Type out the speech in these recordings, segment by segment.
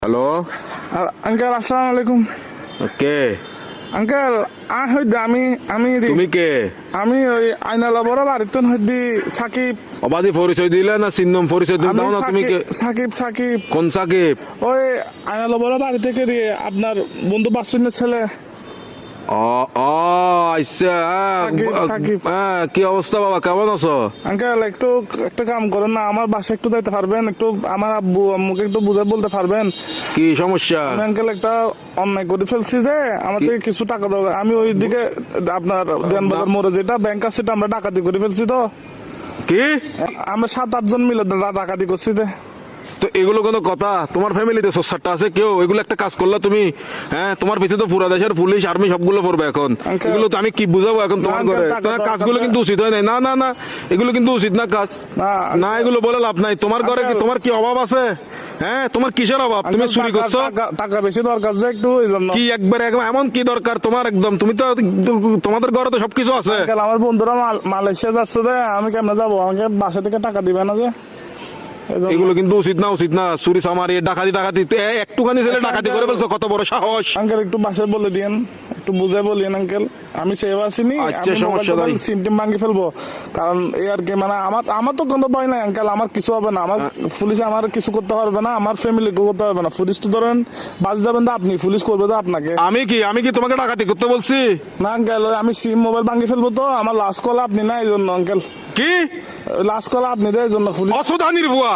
Hello uncle আসসালামু আলাইকুম। কে uncle হইতে আমি আমি তুমি কে আমি ওই আইনালা বড় বাড়িতে হইতে সাকিব। অবাধি পরিচয় দিলে না চিহ্নম পরিচয় দিন আমি দাও না তুমি কে সাকিব সাকিব কোন সাকিব? ওই আইনালা বড় বাড়ি থেকে দিয়ে আপনার বন্ধু বাসুনের ছেলে। ও ও আচ্ছা সাকিব। কি অবস্থা বাবা, কেমন আছো? আঙ্কেল একটু একটা কাম করেন না, আমার বাসায় একটু যাইতে পারবেন? একটু আমার আব্বু আম্মুকে একটু বুঝে বলতে পারবেন? কি সমস্যা? আমি আঙ্কেল একটা অন্যায় করে ফেলছি যে আমার থেকে কিছু টাকা দরকার। আমি ওই দিকে আপনার দেনবাজার মোড়ে যেটা ব্যাংক আছে সেটা আমরা ডাকাতি করে ফেলছি। তো কি আমরা 7-8 জন মিলে ডাকাতি করছি। তো এগুলো কোনো কথা? তোমার ফ্যামিলিতে সোসারটা আছে কেউ? এগুলো একটা কাজ করলা তুমি? হ্যাঁ, তোমার পিছিয়ে তো পুরা দেশের পুলিশ আর্মি সবগুলো পড়বে এখন। Uncle, এগুলো তো আমি কি বুঝাবো এখন তোমার না, ঘরে? uncle, তোমার কাজগুলো কিন্তু উচিত হয় নাই। না না না, এগুলো কিন্তু উচিত না কাজ। না এগুলো বলে লাভ নাই। তোমার ঘরে কি Uncle, তোমার কি অভাব আছে? হ্যাঁ, তোমার কিসের অভাব? তুমি চুরি করছো? টাকা বেশি দরকার যে একটু ওই জন্য। কি একবার এমন কি দরকার তোমার? একদম তুমি তো তোমাদের ঘরে তো সবকিছু আছে। আঙ্কেল আমার বন্ধুরা মালয়েশিয়া যাচ্ছে যে আমি কেমনে যাবো? আমাকে বাসা থেকে টাকা দিবে না যে? এজন্য। এগুলো কিন্তু উচিত না, উচিত না। চুরি চামারি ডাকাতি টাকাতি একটুখানি ছেলে ডাকাতি করে ফেলছো, কত বড় সাহস! আঙ্কেল একটু বাসায় বলে দিন, একটু বুঝে বলিয়েন আঙ্কেল। আমি সেভ আসিনি, আচ্ছা, সমস্যা নাই। সিমটিম ভাঙি ফেলবো। কারণ এই আর কি, মানে আমার তো কোনো ভয় নাই আঙ্কেল। আমার কিছু হবে না, আমার পুলিশ আমার কিছু করতে পারবে না, আমার ফ্যামিলি করতে পারবে না। পুলিশ তো ধরেন বাজ যাবেন তো আপনি, পুলিশ করবে তো আপনাকে। আমি কি তোমাকে ডাকাতি করতে বলছি? না আঙ্কেল, আমি সিম মোবাইল ভাঙি ফেলবো। তো আমার লাস্ট কল আপনি না, এই জন্য আঙ্কেল। কি লাস্ট কল আপনি দেয় জন্য পুলিশ। অসুদানির বুয়া,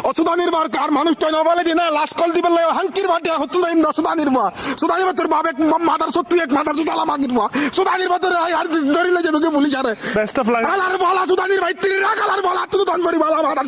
অসুদানির বার কার মানুষ তো নবলে দিনা লাস্ট কল দিবেন লাই হালকির বাটে হতুল দাইম অসুদানির বুয়া। সুদানির বাতর বাবে মাদার সত্তু এক মাদার সুদালা মাগির বুয়া। সুদানির বাতর আর ধরিলে যাবে কে পুলিশ আরে। Best of luck. আলার বলা সুদানির ভাই তিরি রাখালার বলা তুই দন করি বলা মাদার